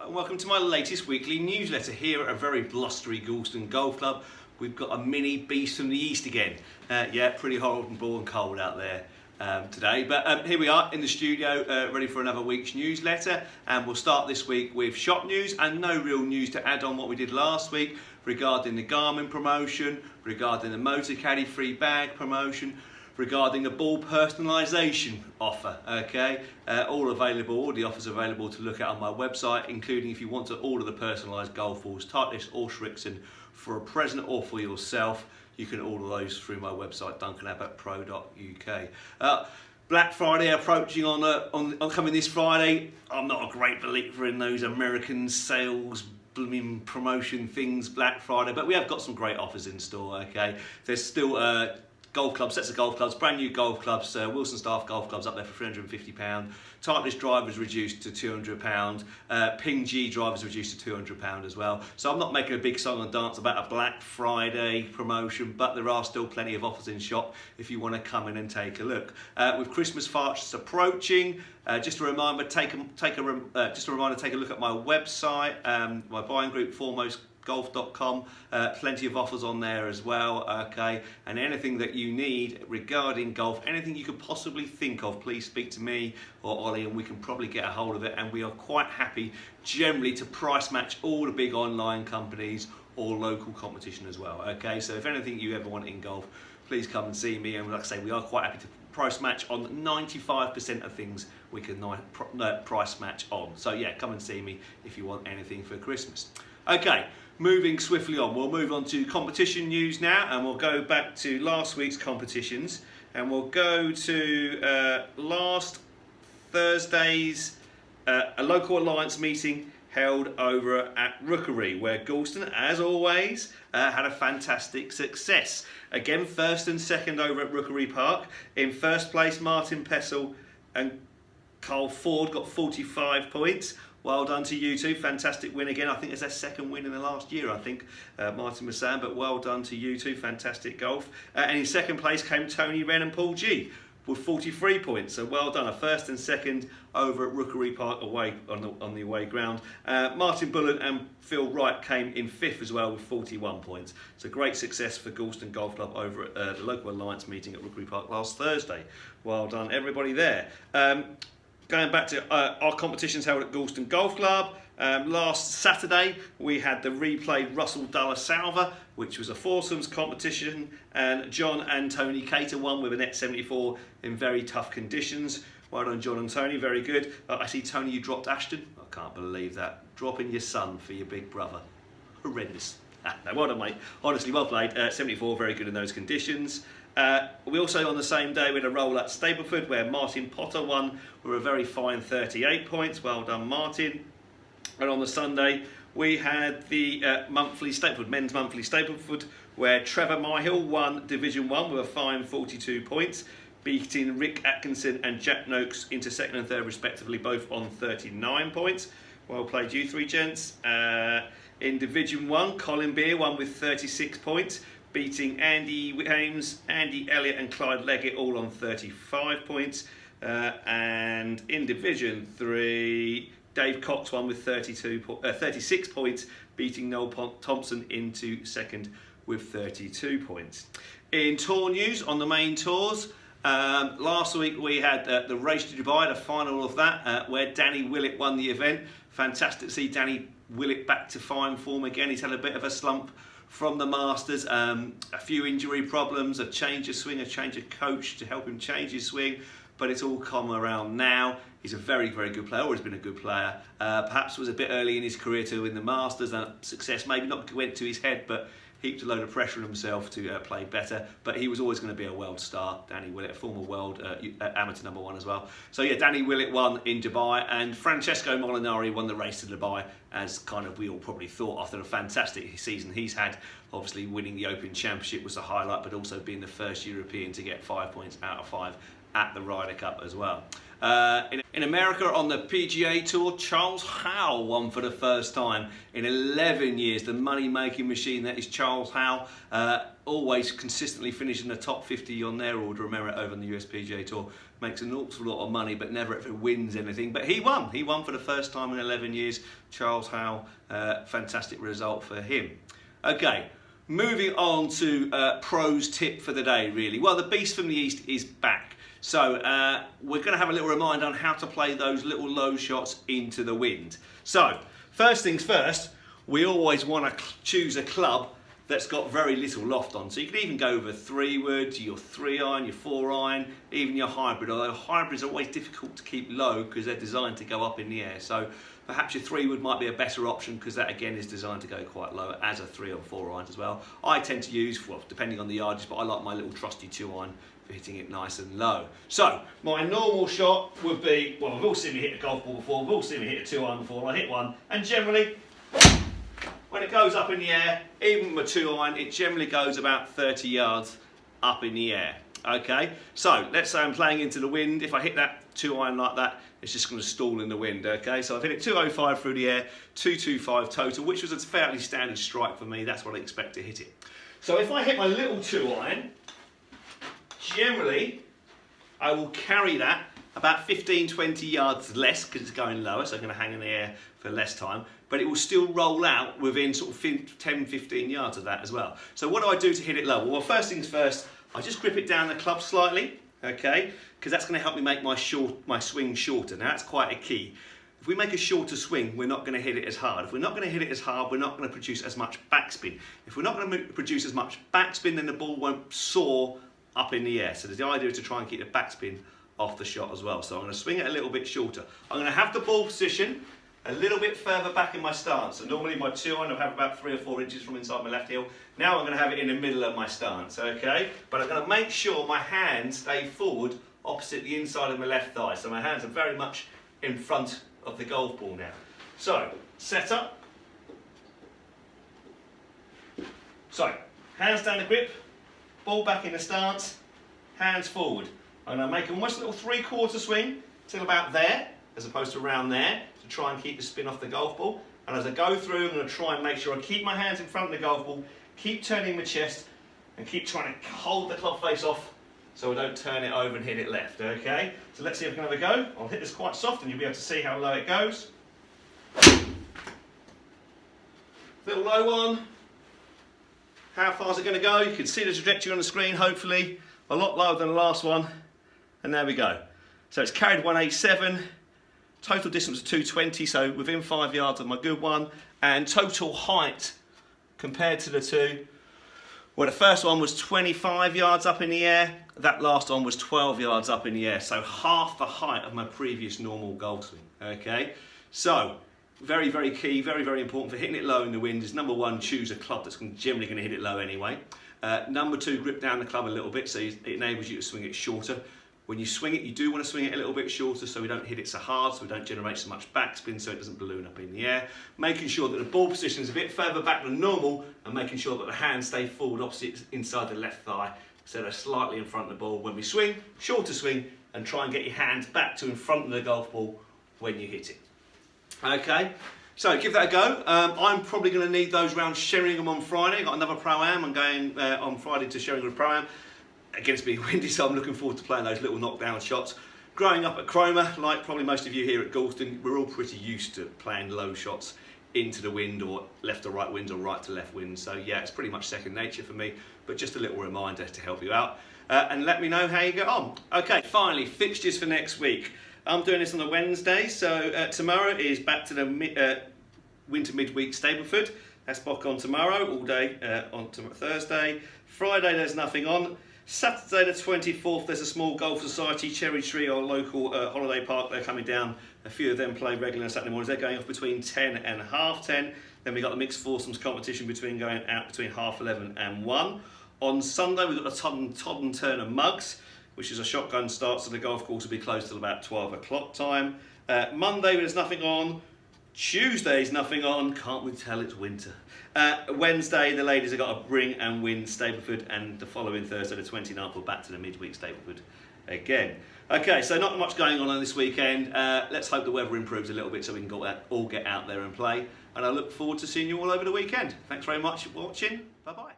and welcome to my latest weekly newsletter here at a very blustery Gorleston Golf Club. We've got a mini beast from the east again. Yeah, pretty horrible and cold out there today, but here we are in the studio ready for another week's newsletter, and we'll start this week with shop news and no real news to add on what we did last week regarding the Garmin promotion, regarding the Motor Caddy free bag promotion, regarding the ball personalisation offer. Okay, all the offers available to look at on my website, including if you want to order the personalised golf balls, Titleist or Srixon, for a present or for yourself. You can order those through my website, duncanabbotpro.uk. Black Friday approaching on coming this Friday. I'm not a great believer in those American sales blooming promotion things, Black Friday, but we have got some great offers in store. Okay, there's still golf clubs, sets of golf clubs, brand new golf clubs, Wilson Staff golf clubs up there for £350. Titleist drivers reduced to £200. Ping G drivers reduced to £200 as well. So I'm not making a big song and dance about a Black Friday promotion, but there are still plenty of offers in shop if you want to come in and take a look. With Christmas fast approaching, just a reminder, take a look at my website, my buying group, foremostgolf.com. Plenty of offers on there as well. Okay, and anything that you need regarding golf, anything you could possibly think of, please speak to me or Ollie and we can probably get a hold of it. And we are quite happy generally to price match all the big online companies or local competition as well. Okay, so if anything you ever want in golf, please come and see me. And like I say, we are quite happy to price match on 95% of things we can price match on. So yeah, come and see me if you want anything for Christmas. Okay, moving swiftly on, we'll move on to competition news now, and we'll go back to last week's competitions, and we'll go to last Thursday's a local alliance meeting held over at Rookery, where Gorleston, as always, had a fantastic success. Again, first and second over at Rookery Park. In first place, Martin Pessel and Carl Ford got 45 points. Well done to you two, fantastic win again. I think it's their second win in the last year, I think, Martin was saying, but well done to you two, fantastic golf. And in second place came Tony Wren and Paul G with 43 points, so well done, a first and second over at Rookery Park away on the away ground. Martin Bullen and Phil Wright came in fifth as well with 41 points. So great success for Gorleston Golf Club over at the local alliance meeting at Rookery Park last Thursday. Well done everybody there. Going back to our competitions held at Gorleston Golf Club, last Saturday we had the replayed Russell Dalla Salva, which was a foursomes competition, and John and Tony Cater won with a net 74 in very tough conditions. Well done John and Tony, very good. I see Tony, you dropped Ashton. I can't believe that. Dropping your son for your big brother. Horrendous. No, well done mate, honestly well played. 74, very good in those conditions. We also on the same day we had a roll at Stapleford where Martin Potter won with a very fine 38 points. Well done Martin. And on the Sunday we had the men's monthly Stapleford where Trevor Myhill won Division 1 with a fine 42 points, beating Rick Atkinson and Jack Noakes into second and third respectively, both on 39 points. Well played you three gents. In Division 1, Colin Beer won with 36 points, beating Andy Ames, Andy Elliott and Clyde Leggett all on 35 points. And in Division 3, Dave Cox won with 36 points, beating Noel Thompson into second with 32 points. In tour news, on the main tours, last week we had the Race to Dubai, the final of that, where Danny Willett won the event. Fantastic to see Danny Willett back to fine form again. He's had a bit of a slump from the Masters, a few injury problems, a change of swing, a change of coach to help him change his swing, but it's all come around now. He's a very, very good player, always been a good player. Perhaps was a bit early in his career to win the Masters, and success maybe not went to his head, but heaped a load of pressure on himself to play better. But he was always going to be a world star, Danny Willett, a former world amateur #1 as well. So yeah, Danny Willett won in Dubai, and Francesco Molinari won the Race to Dubai, as kind of we all probably thought after a fantastic season he's had. Obviously winning the Open Championship was a highlight, but also being the first European to get 5 points out of 5 at the Ryder Cup as well. In America on the PGA Tour, Charles Howell won for the first time in 11 years. The money-making machine that is Charles Howell, always consistently finishing the top 50 on their order of merit over on the US PGA Tour. Makes an awful lot of money, but never ever wins anything. But he won. He won for the first time in 11 years. Charles Howell, fantastic result for him. Okay, moving on to pros tip for the day, really. Well, the Beast from the East is back. So we're going to have a little reminder on how to play those little low shots into the wind. So first things first, we always want to choose a club that's got very little loft on. So you can even go with a 3-wood, your 3-iron, your 4-iron, even your hybrid. Although hybrids are always difficult to keep low because they're designed to go up in the air. So perhaps your 3-wood might be a better option because that again is designed to go quite low as a 3 or 4-iron as well. I tend to use, well, depending on the yardage, but I like my little trusty 2-iron for hitting it nice and low. So my normal shot would be, well, we've all seen me hit a golf ball before, we've all seen me hit a 2-iron before. I hit one, and generally, when it goes up in the air, even with a 2-iron, it generally goes about 30 yards up in the air. Okay, so let's say I'm playing into the wind. If I hit that 2-iron like that, it's just going to stall in the wind. Okay, so I've hit it 205 through the air, 225 total, which was a fairly standard strike for me. That's what I expect to hit it. So if I hit my little 2-iron, generally I will carry that about 15-20 yards less because it's going lower, so I'm going to hang in the air for less time, but it will still roll out within sort of 10-15 yards of that as well. So what do I do to hit it low? Well, first things first, I just grip it down the club slightly, okay, because that's going to help me make my swing shorter. Now that's quite a key. If we make a shorter swing, we're not going to hit it as hard. If we're not going to hit it as hard, we're not going to produce as much backspin. If we're not going to produce as much backspin, then the ball won't soar up in the air. So the idea is to try and keep the backspin off the shot as well. So I'm going to swing it a little bit shorter. I'm going to have the ball position a little bit further back in my stance. So normally my 2-iron I'll have about 3 or 4 inches from inside my left heel. Now I'm going to have it in the middle of my stance, okay? But I'm going to make sure my hands stay forward opposite the inside of my left thigh. So my hands are very much in front of the golf ball now. So, set up. So, hands down the grip, ball back in the stance, hands forward. I'm going to make a almost little 3/4 swing till about there, as opposed to around there, to try and keep the spin off the golf ball. And as I go through, I'm going to try and make sure I keep my hands in front of the golf ball, keep turning my chest, and keep trying to hold the club face off so I don't turn it over and hit it left, okay? So let's see if I can have a go. I'll hit this quite soft and you'll be able to see how low it goes. Little low one. How far is it going to go? You can see the trajectory on the screen, hopefully. A lot lower than the last one. And there we go. So it's carried 187. Total distance of 220, so within 5 yards of my good one. And total height compared to the two. Well, the first one was 25 yards up in the air. That last one was 12 yards up in the air. So half the height of my previous normal golf swing. Okay, so very, very key, very, very important for hitting it low in the wind is number one, choose a club that's generally going to hit it low anyway. Number two, grip down the club a little bit so it enables you to swing it shorter. When you swing it, you do want to swing it a little bit shorter so we don't hit it so hard, so we don't generate so much backspin, so it doesn't balloon up in the air. Making sure that the ball position is a bit further back than normal and making sure that the hands stay forward opposite inside the left thigh so they're slightly in front of the ball when we swing, shorter swing, and try and get your hands back to in front of the golf ball when you hit it. Okay, so give that a go. I'm probably going to need those round Sheringham on Friday. I've got another Pro-Am. I'm going on Friday to Sheringham Pro-Am. Again, it's being windy, so I'm looking forward to playing those little knockdown shots. Growing up at Cromer, like probably most of you here at Galston, we're all pretty used to playing low shots into the wind or left to right wind or right to left wind. So yeah, it's pretty much second nature for me, but just a little reminder to help you out. And let me know how you get on. Okay, finally, fixtures for next week. I'm doing this on a Wednesday, so tomorrow is back to the winter midweek Stableford. That's back on tomorrow, all day on Thursday. Friday, there's nothing on. Saturday the 24th, there's a small golf society, Cherry Tree, our local holiday park. They're coming down. A few of them play regular on Saturday mornings. They're going off between 10 and half 10. Then we got the mixed foursomes competition going out between half 11 and 1. On Sunday, we've got the Todd and Turner Mugs, which is a shotgun start, so the golf course will be closed till about 12 o'clock time. Monday, there's nothing on. Tuesday's nothing on, can't we tell it's winter. Wednesday, the ladies have got a bring and win Stapleford, and the following Thursday, the 29th, we're back to the midweek Stapleford again. Okay, so not much going on this weekend. Let's hope the weather improves a little bit so we can all get out there and play. And I look forward to seeing you all over the weekend. Thanks very much for watching. Bye-bye.